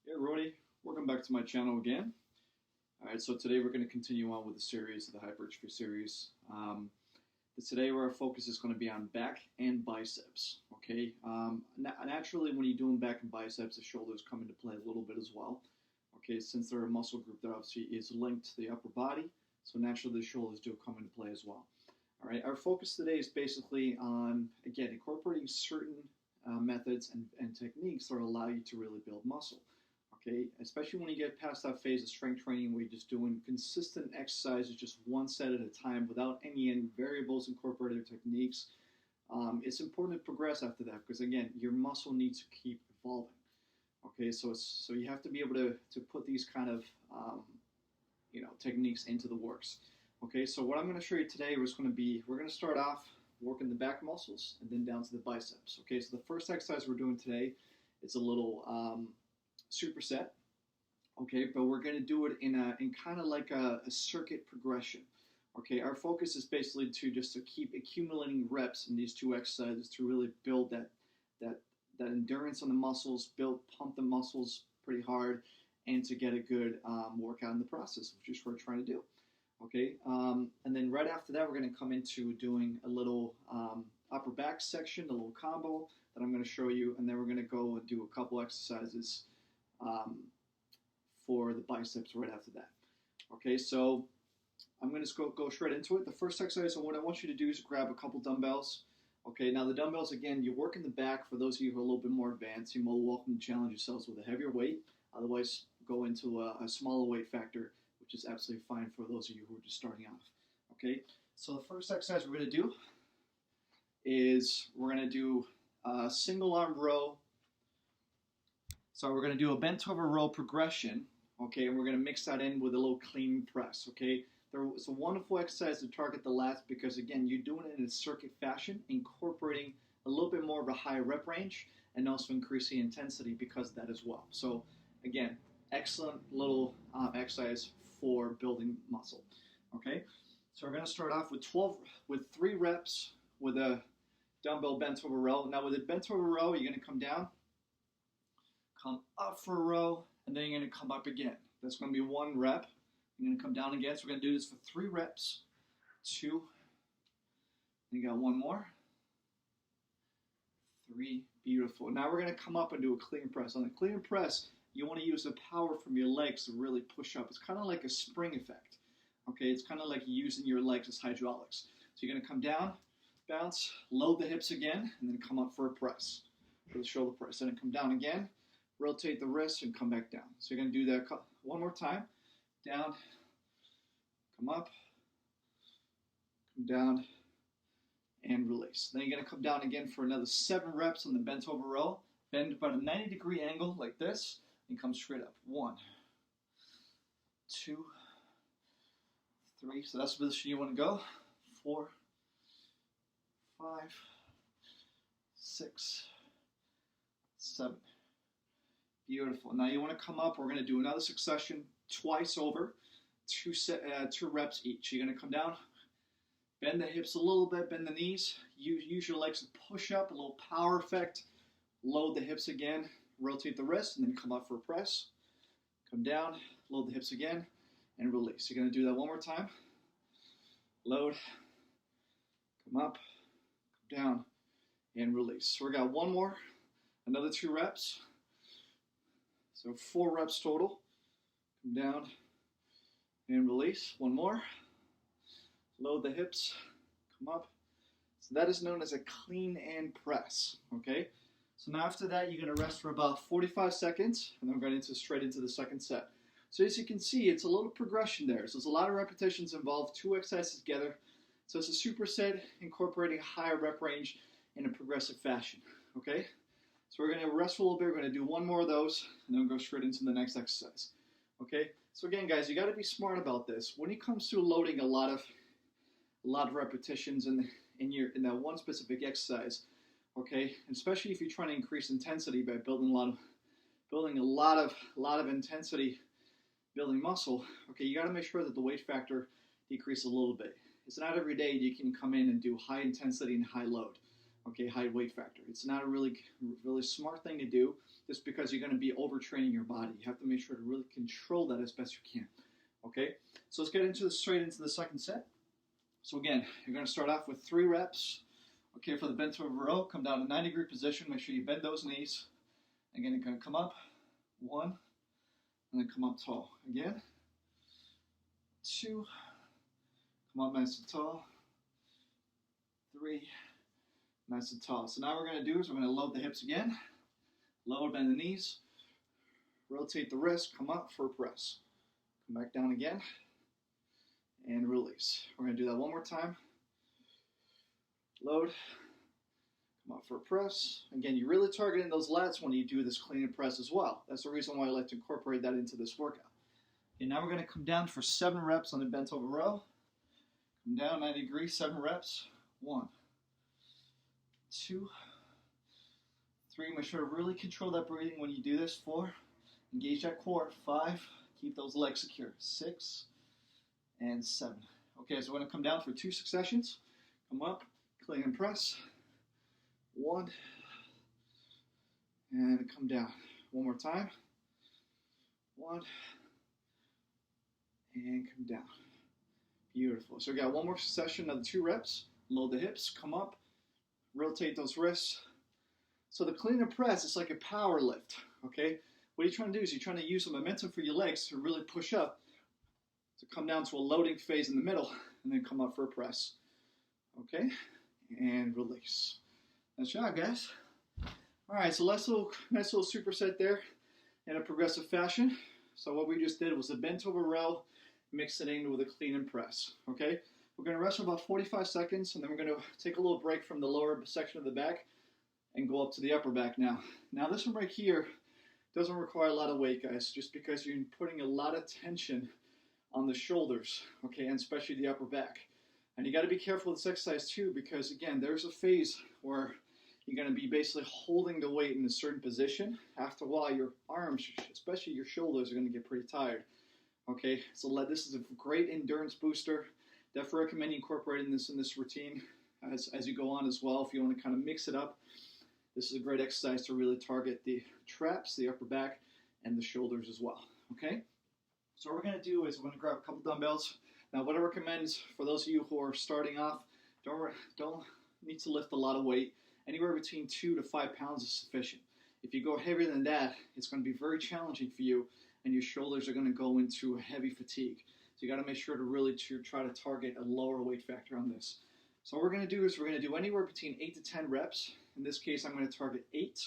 Hey everybody, welcome back to my channel again. Alright, so today we're going to continue on with the series, the Hypertrophy series. Today our focus is going to be on back and biceps. Okay, naturally when you're doing back and biceps, the shoulders come into play a little bit as well. Okay, since they're a muscle group that obviously is linked to the upper body, so naturally the shoulders do come into play as well. Alright, our focus today is basically on, again, incorporating certain methods and techniques that allow you to really build muscle. Okay, especially when you get past that phase of strength training where you're just doing consistent exercises, just one set at a time without any variables incorporated or techniques. It's important to progress after that because again, your muscle needs to keep evolving. Okay, so you have to be able to put these kind of techniques into the works. Okay, so what I'm going to show you today is going to be, we're going to start off working the back muscles and then down to the biceps. Okay, so the first exercise we're doing today is a little superset, okay, but we're going to do it in kind of like a circuit progression. Okay, our focus is basically to keep accumulating reps in these two exercises to really build that endurance on the muscles, pump the muscles pretty hard, and to get a good workout in the process, which is what we're trying to do. Okay, and then right after that, we're going to come into doing a little upper back section, a little combo that I'm going to show you, and then we're going to go and do a couple exercises for the biceps right after that. Okay, so I'm going to go straight into it. The first exercise, and what I want you to do is grab a couple dumbbells. Okay, now the dumbbells, again, you work in the back. For those of you who are a little bit more advanced, you're more welcome to challenge yourselves with a heavier weight. Otherwise, go into a smaller weight factor, which is absolutely fine for those of you who are just starting off. Okay, so the first exercise we're going to do is we're going to do a single arm row. So we're going to do a bent over row progression, okay, and we're going to mix that in with a little clean press, okay. It's a wonderful exercise to target the lats because, again, you're doing it in a circuit fashion, incorporating a little bit more of a higher rep range and also increasing intensity because of that as well. So, again, excellent little exercise for building muscle, okay. So we're going to start off with 3 reps with a dumbbell bent over row. Now, with a bent over row, you're going to come down, come up for a row, and then you're going to come up again. That's going to be 1 rep. You're going to come down again. So we're going to do this for 3 reps. 2. You got 1 more. 3. Beautiful. Now we're going to come up and do a clean press. On the clean press, you want to use the power from your legs to really push up. It's kind of like a spring effect. Okay, it's kind of like using your legs as hydraulics. So you're going to come down, bounce, load the hips again, and then come up for a press, for the shoulder press. And then come down again. Rotate the wrists and come back down. So you're going to do that 1 more time. Down, come up, come down, and release. Then you're going to come down again for another 7 reps on the bent over row. Bend about a 90-degree angle like this, and come straight up. 1, 2, 3. So that's the position you want to go. 4, 5, 6, 7. Beautiful. Now you want to come up. We're going to do another succession twice over, 2 reps each. You're going to come down, bend the hips a little bit, bend the knees. Use your legs to push up, a little power effect. Load the hips again, rotate the wrist, and then come up for a press. Come down, load the hips again, and release. You're going to do that 1 more time. Load, come up, come down, and release. So we got 1 more, another 2 reps. So 4 reps total. Come down and release. 1 more. Load the hips. Come up. So that is known as a clean and press. Okay. So now after that, you're going to rest for about 45 seconds, and then we're going straight into the second set. So as you can see, it's a little progression there. So there's a lot of repetitions involved, 2 exercises together. So it's a superset incorporating a higher rep range in a progressive fashion. Okay. So we're going to rest for a little bit. We're going to do 1 more of those, and then we'll go straight into the next exercise. Okay. So again, guys, you got to be smart about this. When it comes to loading a lot of repetitions in that one specific exercise, okay, especially if you're trying to increase intensity by building a lot of intensity, building muscle. Okay, you got to make sure that the weight factor decreases a little bit. It's not every day you can come in and do high intensity and high load. Okay, high weight factor. It's not a really smart thing to do just because you're going to be overtraining your body. You have to make sure to really control that as best you can. Okay, so let's get straight into the second set. So again, you're going to start off with 3 reps. Okay, for the bent over row, come down to 90-degree position. Make sure you bend those knees. Again, you're going to come up, 1, and then come up tall. Again, 2, come up nice and tall, 3, nice and tall. So now what we're going to do is we're going to load the hips again. Load, bend the knees. Rotate the wrist, come up for a press. Come back down again. And release. We're going to do that one more time. Load. Come up for a press. Again, you're really targeting those lats when you do this clean and press as well. That's the reason why I like to incorporate that into this workout. Okay, now we're going to come down for 7 reps on the bent over row. Come down 90 degrees, 7 reps. 1, 2, 3. Make sure to really control that breathing when you do this. 4, engage that core. 5, keep those legs secure. 6, and 7. Okay, so we're going to come down for 2 successions. Come up, clean and press. 1, and come down. One more time. 1, and come down. Beautiful. So we got one more succession of the 2 reps. Load the hips, come up, rotate those wrists. So the clean and press is like a power lift, okay? What you're trying to do is you're trying to use the momentum for your legs to really push up, to come down to a loading phase in the middle, and then come up for a press. Okay? And release. Nice job, guys. All right, so nice little superset there in a progressive fashion. So what we just did was a bent over row, mix it in with a clean and press. Okay? We're going to rest for about 45 seconds, and then we're going to take a little break from the lower section of the back and go up to the upper back now. Now this one right here doesn't require a lot of weight, guys, just because you're putting a lot of tension on the shoulders, okay, and especially the upper back. And you got to be careful with this exercise too, because again, there's a phase where you're going to be basically holding the weight in a certain position. After a while, your arms, especially your shoulders, are going to get pretty tired. Okay, so this is a great endurance booster. Definitely recommend incorporating this in this routine as you go on as well. If you want to kind of mix it up, this is a great exercise to really target the traps, the upper back, and the shoulders as well. Okay, so what we're going to do is we're going to grab a couple dumbbells. Now, what I recommend is for those of you who are starting off, don't need to lift a lot of weight. Anywhere between 2 to 5 pounds is sufficient. If you go heavier than that, it's going to be very challenging for you, and your shoulders are going to go into a heavy fatigue. So you got to make sure to really try to target a lower weight factor on this. So what we're going to do is we're going to do anywhere between 8 to 10 reps. In this case, I'm going to target 8.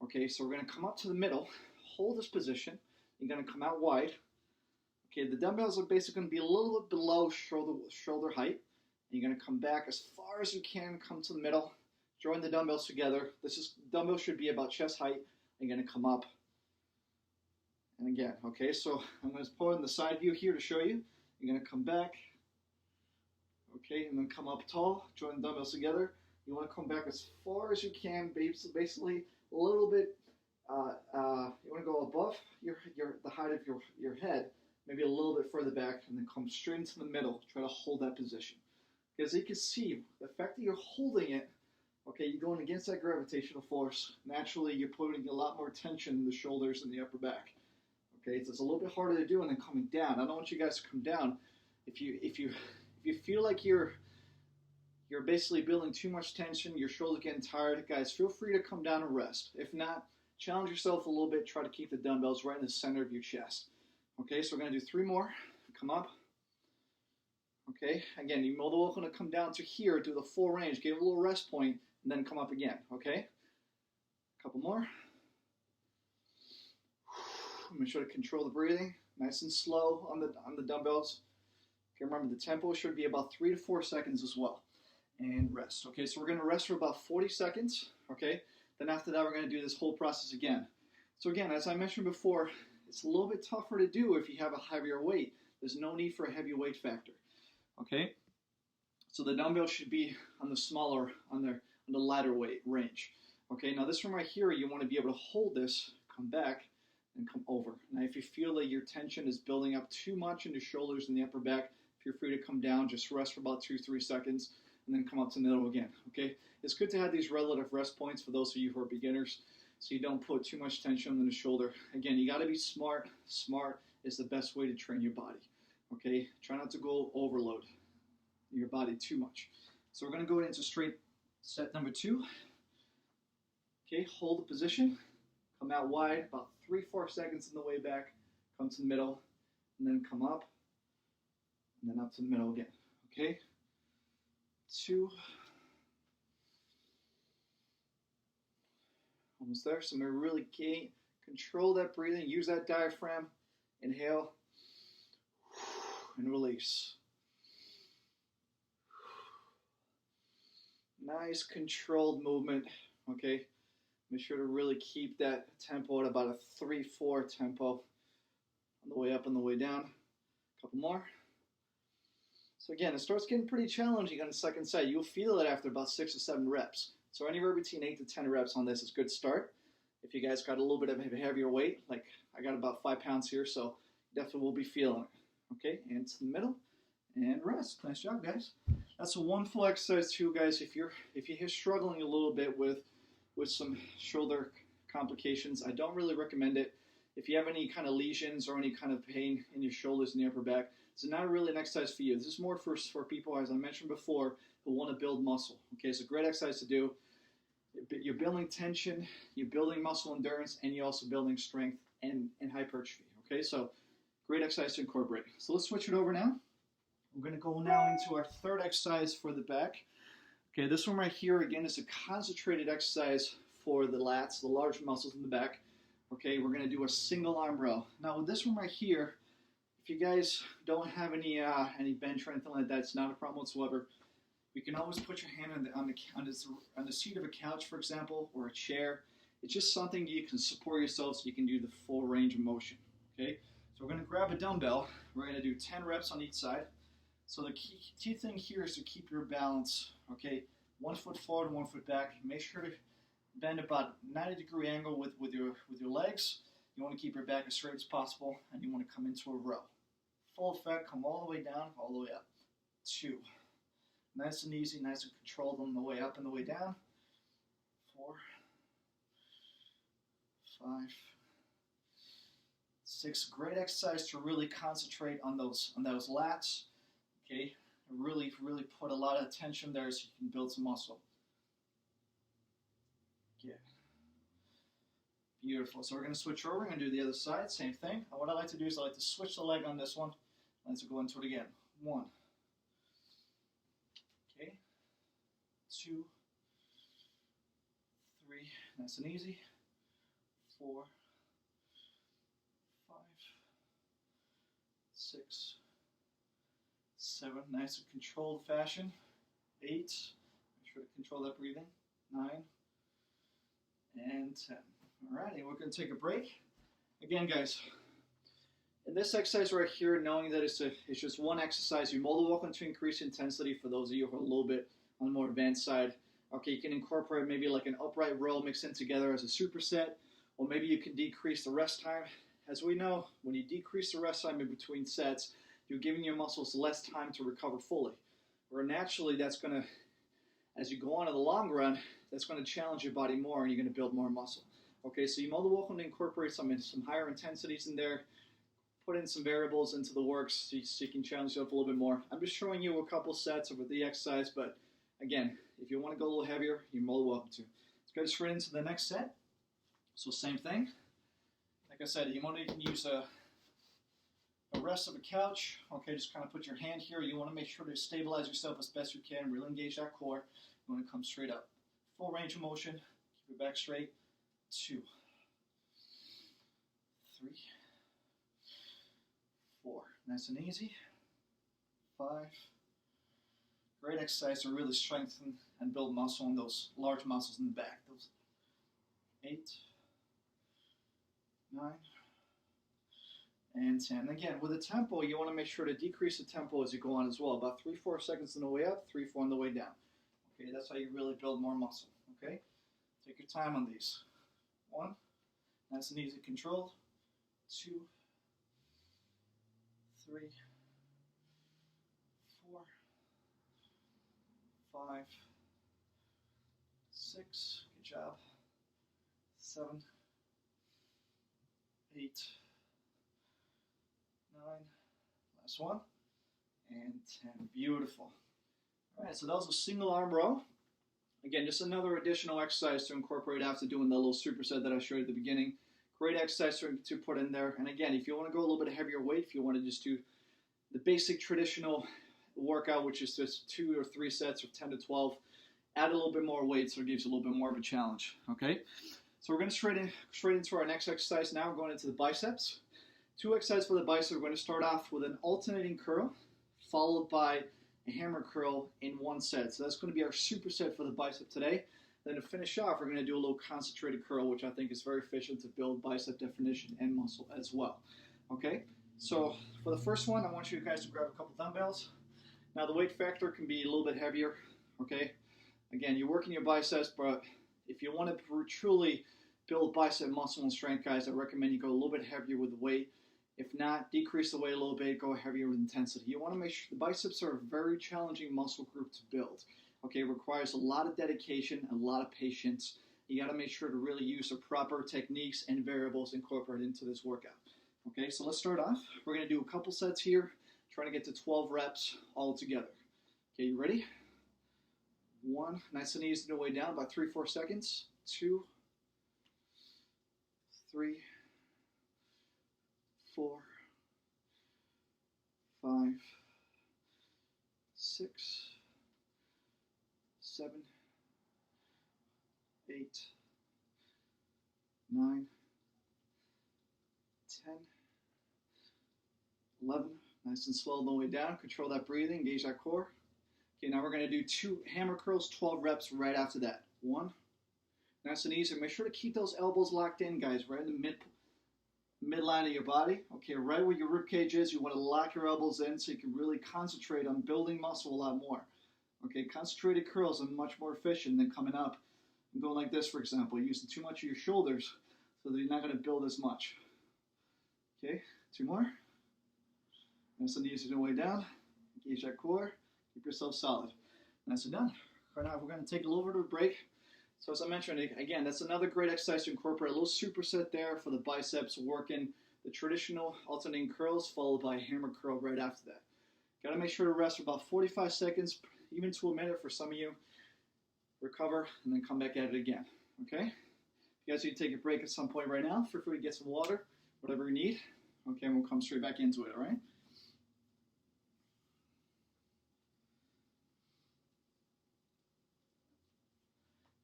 Okay, so we're going to come up to the middle, hold this position. You're going to come out wide. Okay, the dumbbells are basically going to be a little bit below shoulder height. And you're going to come back as far as you can, come to the middle, join the dumbbells together. Dumbbells should be about chest height. You're going to come up. And again, okay, so I'm going to put in the side view here to show you. You're going to come back, okay, and then come up tall, join the dumbbells together. You want to come back as far as you can, basically a little bit, you want to go above the height of your head, maybe a little bit further back, and then come straight into the middle. Try to hold that position. Because you can see, the fact that you're holding it, okay, you're going against that gravitational force. Naturally, you're putting a lot more tension in the shoulders and the upper back. Okay, so it's a little bit harder to do, and then coming down. I don't want you guys to come down. If you feel like you're basically building too much tension, your shoulders getting tired, guys, feel free to come down and rest. If not, challenge yourself a little bit. Try to keep the dumbbells right in the center of your chest. Okay, so we're going to do 3 more. Come up. Okay, again, you're more than welcome to come down to here, do the full range, give a little rest point, and then come up again. Okay, a couple more. Make sure to control the breathing, nice and slow on the dumbbells. Okay, remember the tempo should be about 3 to 4 seconds as well. And rest. Okay, so we're going to rest for about 40 seconds. Okay, then after that we're going to do this whole process again. So again, as I mentioned before, it's a little bit tougher to do if you have a heavier weight. There's no need for a heavy weight factor. Okay, so the dumbbell should be on the smaller, on the lighter weight range. Okay, now this one right here, you want to be able to hold this, come back, and come over. Now if you feel that your tension is building up too much in the shoulders and the upper back, feel free to come down, just rest for about 2-3 seconds, and then come up to the middle again, okay? It's good to have these relative rest points for those of you who are beginners, so you don't put too much tension on the shoulder. Again, you gotta be smart. Smart is the best way to train your body, okay? Try not to go overload your body too much. So we're gonna go into straight set number 2. Okay, hold the position, come out wide, about 3-4 seconds on the way back, come to the middle, and then come up, and then up to the middle again, okay? 2. Almost there. So I'm going to really control that breathing, use that diaphragm, inhale, and release. Nice controlled movement, okay? Make sure to really keep that tempo at about a 3-4 tempo on the way up and the way down. A couple more. So again, it starts getting pretty challenging on the second set. You'll feel it after about 6 or 7 reps. So anywhere between 8 to 10 reps on this is a good start. If you guys got a little bit of a heavier weight, like I got about 5 pounds here, so definitely will be feeling it. Okay, and to the middle, and rest. Nice job, guys. That's a one full exercise too, guys. If you're struggling a little bit with some shoulder complications, I don't really recommend it. If you have any kind of lesions or any kind of pain in your shoulders and the upper back, it's not really an exercise for you. This is more for people, as I mentioned before, who want to build muscle. Okay, it's a great exercise to do. You're building tension, you're building muscle endurance, and you're also building strength and hypertrophy. Okay, so great exercise to incorporate. So let's switch it over now. We're going to go now into our third exercise for the back. Okay, this one right here, again, is a concentrated exercise for the lats, the large muscles in the back. Okay, we're going to do a single arm row. Now with this one right here, if you guys don't have any bench or anything like that, it's not a problem whatsoever. You can always put your hand on the seat of a couch, for example, or a chair. It's just something you can support yourself so you can do the full range of motion. Okay, so we're going to grab a dumbbell. We're going to do 10 reps on each side. So the key thing here is to keep your balance. Okay, 1 foot forward and 1 foot back. Make sure to bend about 90-degree angle with your legs. You want to keep your back as straight as possible, and you want to come into a row. Full effect, come all the way down, all the way up. 2. Nice and easy, nice and controlled on the way up and the way down. 4, 5, 6. Great exercise to really concentrate on those lats. Okay, really put a lot of attention there so you can build some muscle. Yeah. Beautiful. So we're going to switch over. We're going to do the other side. Same thing. And what I like to do is I like to switch the leg on this one. Let's go into it again. 1. Okay. 2. 3. Nice and easy. 4. 5. 6. 7. Nice and controlled fashion. 8. Make sure to control that breathing. 9. And 10. Alrighty, we're going to take a break. Again, guys, in this exercise right here, knowing that it's just one exercise, you're more than welcome to increase intensity for those of you who are a little bit on the more advanced side. Okay, you can incorporate maybe like an upright row mixed in together as a superset, or maybe you can decrease the rest time. As we know, when you decrease the rest time in between sets, you're giving your muscles less time to recover fully. Where naturally, that's going to, as you go on in the long run, that's going to challenge your body more and you're going to build more muscle. Okay, so you're more than welcome to incorporate some higher intensities in there, put in some variables into the works so you can challenge yourself a little bit more. I'm just showing you a couple sets of the exercise, but again, if you want to go a little heavier, you're more than welcome to. Let's go straight into the next set. So same thing. Like I said, you can use a rest of a couch. Okay, just kind of put your hand here. You want to make sure to stabilize yourself as best you can. Really engage that core. You want to come straight up. Full range of motion. Keep your back straight. 2, 3, 4. Nice and easy. 5. Great exercise to really strengthen and build muscle in those large muscles in the back. 8, 9, and 10. Again, with the tempo, you want to make sure to decrease the tempo as you go on as well. About 3-4 seconds on the way up, 3-4 on the way down. Okay, that's how you really build more muscle. Okay, take your time on these. 1, nice and easy, controlled. 2, 3, 4, 5, 5, 6, good job. 7, 8, 9, last one, and 10. Beautiful. All right, so that was a single arm row. Again, just another additional exercise to incorporate after doing the little superset that I showed you at the beginning. Great exercise to put in there. And again, if you want to go a little bit heavier weight, if you want to just do the basic traditional workout, which is just 2 or 3 sets of 10 to 12, add a little bit more weight so it gives you a little bit more of a challenge. Okay, so we're going to straight into our next exercise now, going into the biceps. 2 exercises for the biceps. We're going to start off with an alternating curl, followed by a hammer curl in 1 set. So that's going to be our superset for the bicep today. Then to finish off, we're going to do a little concentrated curl, which I think is very efficient to build bicep definition and muscle as well. Okay, so for the first one, I want you guys to grab a couple dumbbells. Now the weight factor can be a little bit heavier. Okay, again, you're working your biceps, but if you want to truly build bicep muscle and strength, guys, I recommend you go a little bit heavier with the weight. If not, decrease the weight a little bit, go heavier with intensity. You want to make sure the biceps are a very challenging muscle group to build. Okay, it requires a lot of dedication, a lot of patience. You got to make sure to really use the proper techniques and variables incorporated into this workout. Okay, so let's start off. We're going to do a couple sets here, trying to get to 12 reps all together. Okay, you ready? 1, nice and easy, no way down, about 3-4 seconds. 2, 3, 4, 5, 6, 7, 8, 9, 10, 11. Nice and slow the way down. Control that breathing, engage that core. Okay, now we're going to do 2 hammer curls, 12 reps right after that. 1, nice and easy. Make sure to keep those elbows locked in, guys, right in the midline of your body. Okay, right where your rib cage is, you want to lock your elbows in so you can really concentrate on building muscle a lot more. Okay, concentrated curls are much more efficient than coming up and going like this, for example, using too much of your shoulders so that you're not going to build as much. Okay, 2 more. Nice and easy the way down. Engage that core. Keep yourself solid. Nice and done. Right now, we're going to take a little bit of a break. So as I mentioned, again, that's another great exercise to incorporate. A little superset there for the biceps, working the traditional alternating curls, followed by a hammer curl right after that. Got to make sure to rest for about 45 seconds, even to a minute for some of you. Recover, and then come back at it again. Okay? If you guys need to take a break at some point right now, feel free to get some water, whatever you need. Okay, and we'll come straight back into it, all right?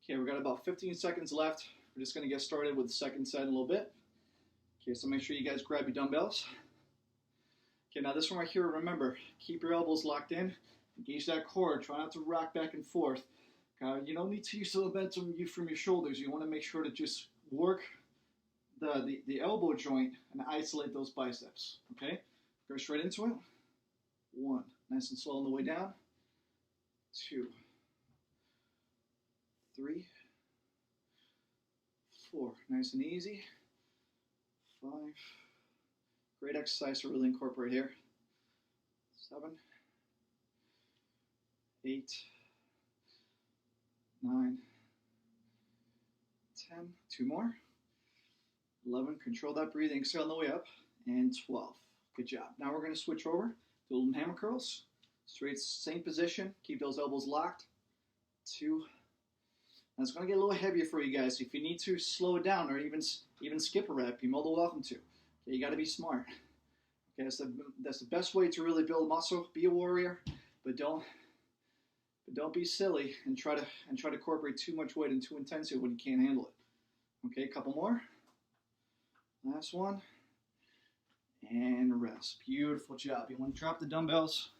Okay, we've got about 15 seconds left. We're just going to get started with the second set in a little bit. Okay, so make sure you guys grab your dumbbells. Okay, now this one right here, remember, keep your elbows locked in. Engage that core. Try not to rock back and forth. You don't need to use the momentum from your shoulders. You want to make sure to just work the elbow joint and isolate those biceps. Okay, go straight into it. 1, nice and slow on the way down. 2, 3, 4, nice and easy. 5, great exercise to really incorporate here. 7, 8, 9, 10, 2 more. 11, control that breathing, exhale on the way up. And 12, good job. Now we're going to switch over to little hammer curls. Straight, same position, keep those elbows locked. 2, and it's going to get a little heavier for you guys. If you need to slow it down or even skip a rep, you're more than welcome to. Okay, you got to be smart. Okay, that's the best way to really build muscle. Be a warrior, but don't be silly and try to incorporate too much weight and too intensity when you can't handle it. Okay, a couple more. Last one. And rest. Beautiful job. You want to drop the dumbbells.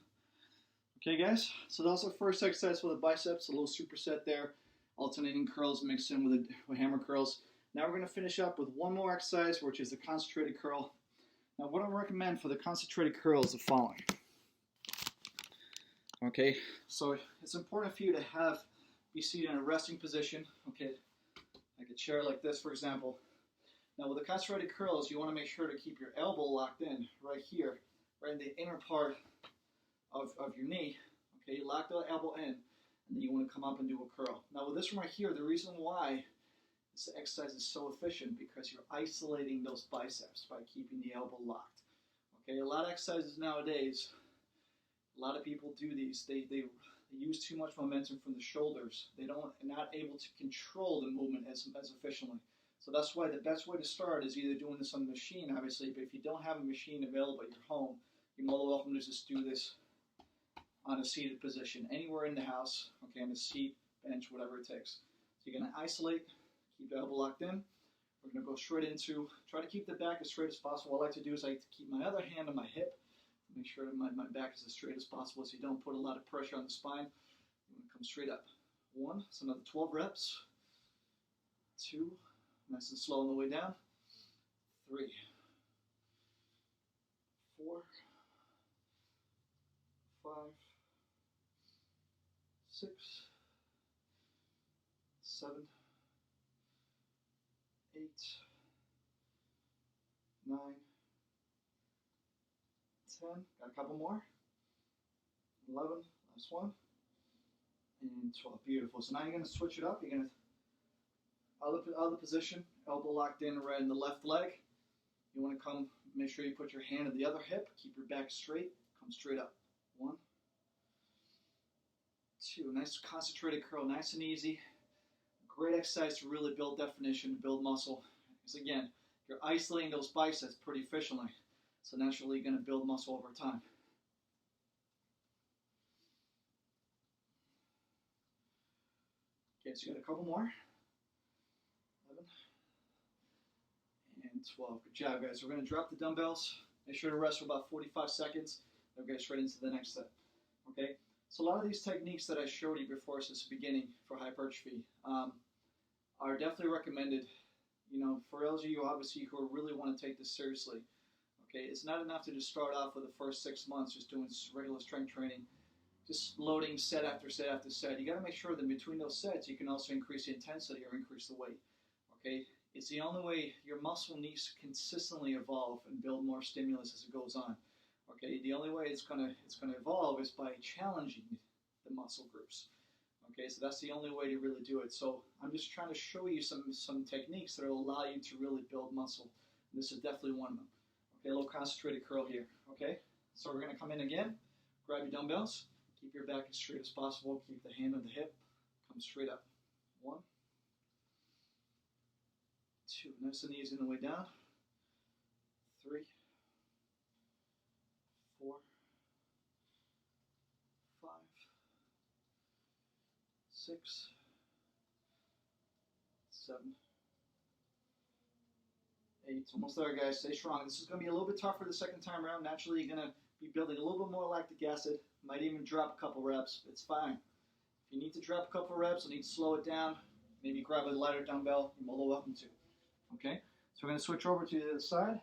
Okay, guys. So that's our first exercise for the biceps. A little superset there. Alternating curls mixed in with hammer curls. Now we're going to finish up with one more exercise, which is the concentrated curl. Now what I recommend for the concentrated curl is the following. Okay, so it's important for you to be seated in a resting position. Okay, like a chair like this, for example. Now with the concentrated curls, you want to make sure to keep your elbow locked in right here, right in the inner part of your knee. Okay, you lock the elbow in. and then you want to come up and do a curl. Now with this one right here, the reason why this exercise is so efficient because you're isolating those biceps by keeping the elbow locked. Okay, a lot of exercises nowadays, a lot of people do these. They use too much momentum from the shoulders. They're not able to control the movement as efficiently. So that's why the best way to start is either doing this on the machine, obviously, but if you don't have a machine available at your home, you're more than welcome to just do this on a seated position, anywhere in the house, okay, on a seat, bench, whatever it takes. So you're going to isolate, keep the elbow locked in. We're going to go straight into, try to keep the back as straight as possible. What I like to do is I like to keep my other hand on my hip, make sure that my back is as straight as possible so you don't put a lot of pressure on the spine. You want to come straight up. 1, so another 12 reps. 2, nice and slow on the way down. 3, 4, 5, 6, 7, 8, 9, 10, got a couple more, 11, last one, and 12, beautiful. So now you're going to switch it up, you're going to, other position, elbow locked in right in the left leg. You want to come, make sure you put your hand on the other hip, keep your back straight, come straight up. 1, 2, nice concentrated curl, nice and easy. Great exercise to really build definition, build muscle. Because again, you're isolating those biceps pretty efficiently. So naturally, you're going to build muscle over time. Okay, so you got a couple more. 11 and 12. Good job, guys. We're going to drop the dumbbells. Make sure to rest for about 45 seconds. Then we'll get straight into the next set. Okay? So a lot of these techniques that I showed you before since the beginning for hypertrophy are definitely recommended. You know, for those of you obviously who really want to take this seriously. Okay, it's not enough to just start off with the first 6 months just doing regular strength training, just loading set after set after set. You got to make sure that between those sets you can also increase the intensity or increase the weight. Okay, it's the only way your muscle needs to consistently evolve and build more stimulus as it goes on. Okay, the only way it's gonna evolve is by challenging the muscle groups. Okay, so that's the only way to really do it. So I'm just trying to show you some techniques that will allow you to really build muscle. And this is definitely one of them. Okay, a little concentrated curl here. Okay, so we're gonna come in again. Grab your dumbbells. Keep your back as straight as possible. Keep the hand on the hip. Come straight up. 1, 2, nice and easy on the way down. 3, 4, 5, 6, 7, 8. Almost there, guys. Stay strong. This is going to be a little bit tougher the second time around. Naturally, you're going to be building a little bit more lactic acid. Might even drop a couple reps. It's fine. If you need to drop a couple reps and need to slow it down, maybe grab a lighter dumbbell. You're more than welcome to. Okay? So we're going to switch over to the other side.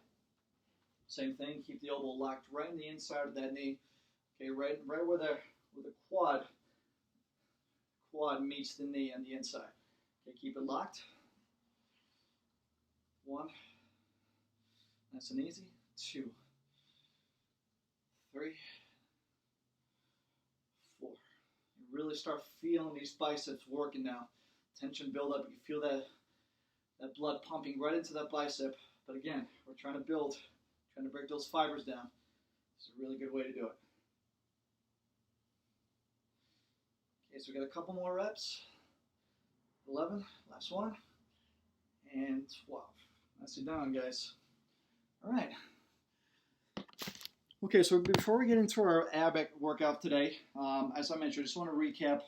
Same thing. Keep the elbow locked right in the inside of that knee. Okay, right where the quad meets the knee on the inside. Okay, keep it locked. 1, nice and easy. 2, 3, 4. You really start feeling these biceps working now. Tension build up. You feel that blood pumping right into that bicep. But again, we're trying to break those fibers down. It's a really good way to do it. Okay, so we got a couple more reps. 11, last one, and 12. Nicely done, guys. All right. Okay, so before we get into our ab workout today, as I mentioned, I just want to recap.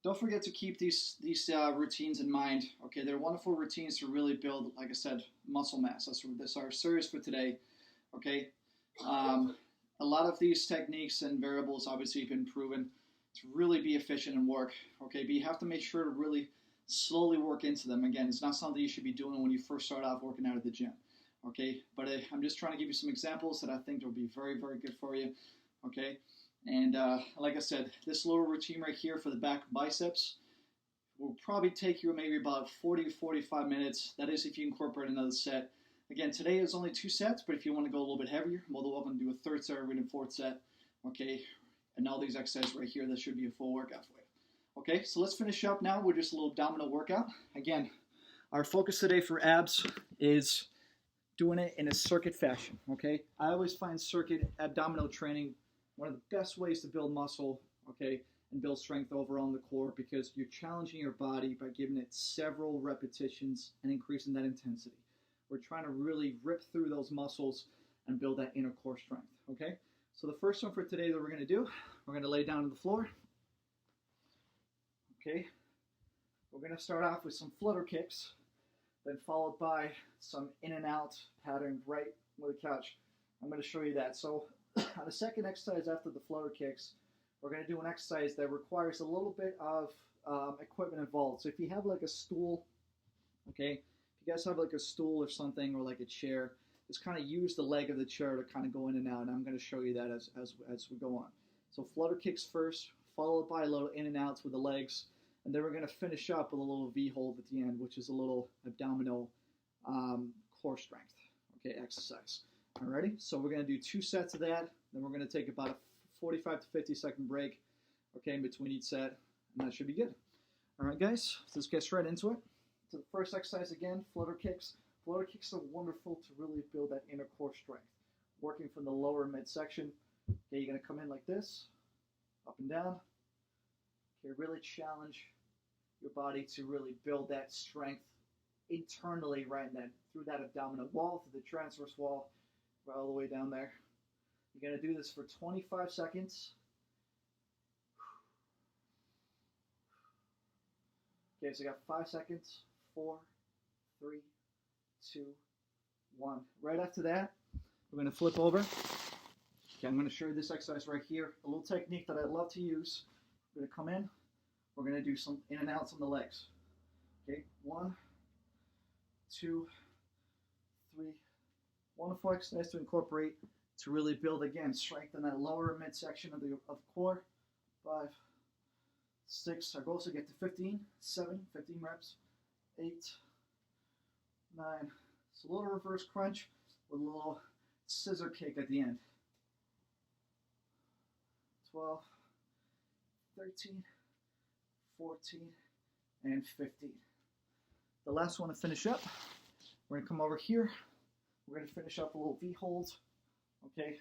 Don't forget to keep these routines in mind. Okay, they're wonderful routines to really build, like I said, muscle mass. That's our series for today. Okay, a lot of these techniques and variables obviously have been proven to really be efficient and work. Okay, but you have to make sure to really slowly work into them. Again, it's not something you should be doing when you first start off working out at the gym. Okay, but I'm just trying to give you some examples that I think will be very, very good for you. Okay, and like I said, this little routine right here for the back biceps will probably take you maybe about 40 to 45 minutes. That is if you incorporate another set. Again, today is only 2 sets, but if you want to go a little bit heavier, more than welcome to do a 3rd set or even 4th set. Okay, and all these exercises right here, that should be a full workout for you. Okay, so let's finish up now with just a little abdominal workout. Again, our focus today for abs is doing it in a circuit fashion, okay? I always find circuit abdominal training one of the best ways to build muscle, okay, and build strength overall in the core because you're challenging your body by giving it several repetitions and increasing that intensity. We're trying to really rip through those muscles and build that inner core strength, okay? So the first one for today that we're going to do, we're going to lay down on the floor, okay? We're going to start off with some flutter kicks, then followed by some in and out pattern right with the couch. I'm going to show you that. So on the second exercise after the flutter kicks, we're going to do an exercise that requires a little bit of equipment involved. So if you have like a stool, okay, if you guys have like a stool or something or like a chair, just kind of use the leg of the chair to kind of go in and out. And I'm going to show you that as we go on. So flutter kicks first, followed by a little in and outs with the legs. And then we're going to finish up with a little V hold at the end, which is a little abdominal core strength, okay, exercise. Alrighty, so we're going to do 2 sets of that. Then we're going to take about a 45 to 50 second break, okay, in between each set, and that should be good. All right, guys, let's get straight into it. So the first exercise again, flutter kicks. Flutter kicks are wonderful to really build that inner core strength. Working from the lower midsection. Okay, you're going to come in like this, up and down. Okay, really challenge your body to really build that strength internally, right in that, through that abdominal wall, through the transverse wall, right all the way down there. You're going to do this for 25 seconds. Okay, so you got 5 seconds. 4, 3, 2, 1. Right after that, we're going to flip over. Okay, I'm going to show you this exercise right here. A little technique that I love to use. We're going to come in. We're going to do some in and outs on the legs. Okay, 1, 2, 3. Wonderful exercise to incorporate to really build, again, strengthen that lower midsection of the core. 5, 6. Our goal is to get to 15. 7, 15 reps. 8, 9. It's a little reverse crunch with a little scissor kick at the end. 12, 13, 14, and 15. The last one to finish up, we're going to come over here. We're going to finish up a little V holds. Okay,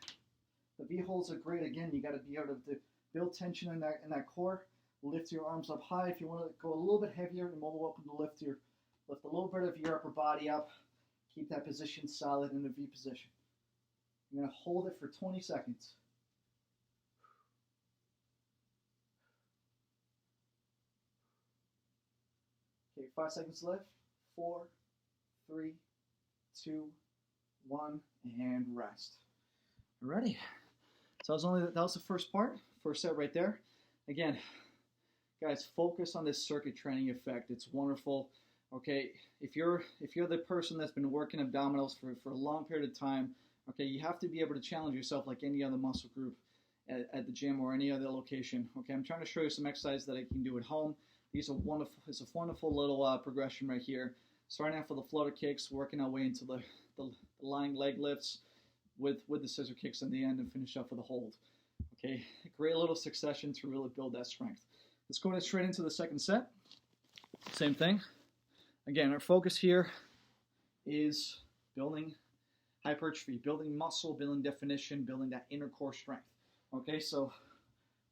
the V holds are great. Again, you got to be able to build tension in that core. Lift your arms up high. If you want to go a little bit heavier, you're more welcome to lift a little bit of your upper body up. Keep that position solid in the V position. You're going to hold it for 20 seconds. Okay, 5 seconds left. 4, 3, 2, 1, and rest. Alrighty. So that was the first set right there. Again, guys, focus on this circuit training effect. It's wonderful. Okay, if you're the person that's been working abdominals for a long period of time, okay, you have to be able to challenge yourself like any other muscle group at the gym or any other location. Okay, I'm trying to show you some exercises that I can do at home. These are wonderful. It's a wonderful little progression right here. Starting off with the flutter kicks, working our way into the lying leg lifts with the scissor kicks in the end, and finish up with a hold. Okay, great little succession to really build that strength. Let's go straight into the second set. Same thing. Again, our focus here is building hypertrophy, building muscle, building definition, building that inner core strength. Okay, so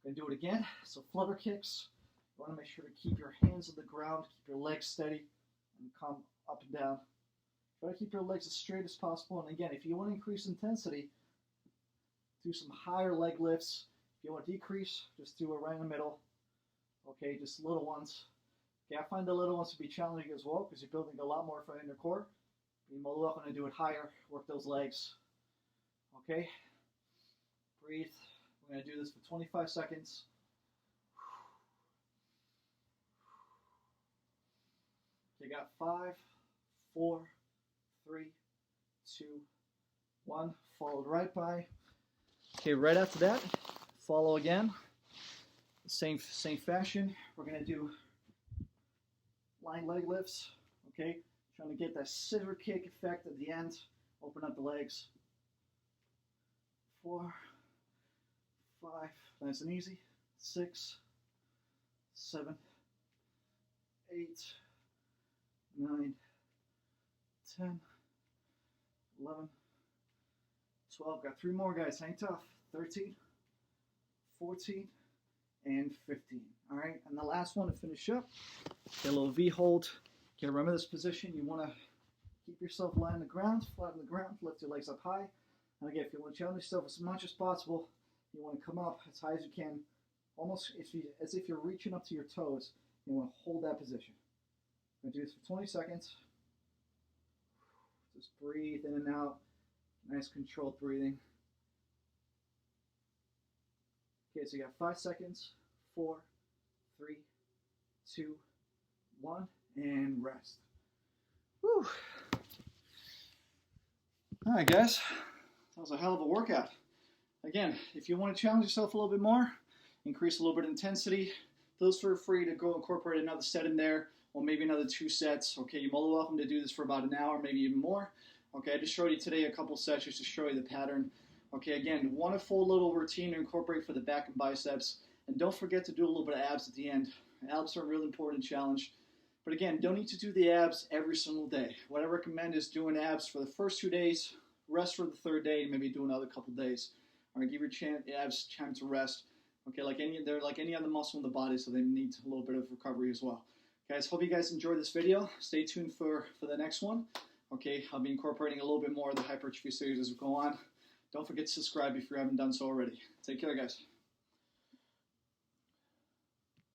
we're going to do it again. So flutter kicks. You want to make sure to keep your hands on the ground, keep your legs steady, and come up and down. Try to keep your legs as straight as possible. And again, if you want to increase intensity, do some higher leg lifts. If you want to decrease, just do it right in the middle. Okay, just little ones. Okay, I find the little ones to be challenging as well because you're building a lot more for inner core. You're more welcome to do it higher, work those legs. Okay, breathe. We're going to do this for 25 seconds. You got 5, 4, 3, 2, 1. Followed right by. Okay, right after that, follow again. Same fashion. We're going to do lying leg lifts. Okay, trying to get that scissor kick effect at the end. Open up the legs. 4, 5, nice and easy. 6, 7, 8, 9, 10, 11, 12. Got 3 more, guys. Hang tough. 13, 14, and 15. All right, and the last one to finish up. Get a little V hold. Okay, remember this position. You want to keep yourself lying on the ground, flat on the ground, lift your legs up high. And again, if you want to challenge yourself as much as possible, you want to come up as high as you can, almost as if you're reaching up to your toes. You want to hold that position. I'm going to do this for 20 seconds. Just breathe in and out. Nice controlled breathing. Okay, so you got 5 seconds. 4, 3, 2, 1, and rest. Whew. All right, guys. That was a hell of a workout. Again, if you want to challenge yourself a little bit more, increase a little bit of intensity, those feel free to go incorporate another set in there, or maybe another 2 sets. Okay, you're more than welcome to do this for about an hour, maybe even more. Okay, I just showed you today a couple sets just to show you the pattern. Okay, again, wonderful little routine to incorporate for the back and biceps. And don't forget to do a little bit of abs at the end. Abs are a really important challenge. But again, don't need to do the abs every single day. What I recommend is doing abs for the first 2 days, rest for the 3rd day, and maybe do another couple days. All right, give your abs time to rest. Okay, they're like any other muscle in the body, so they need a little bit of recovery as well. Guys, hope you guys enjoyed this video. Stay tuned for the next one. Okay, I'll be incorporating a little bit more of the hypertrophy series as we go on. Don't forget to subscribe if you haven't done so already. Take care, guys.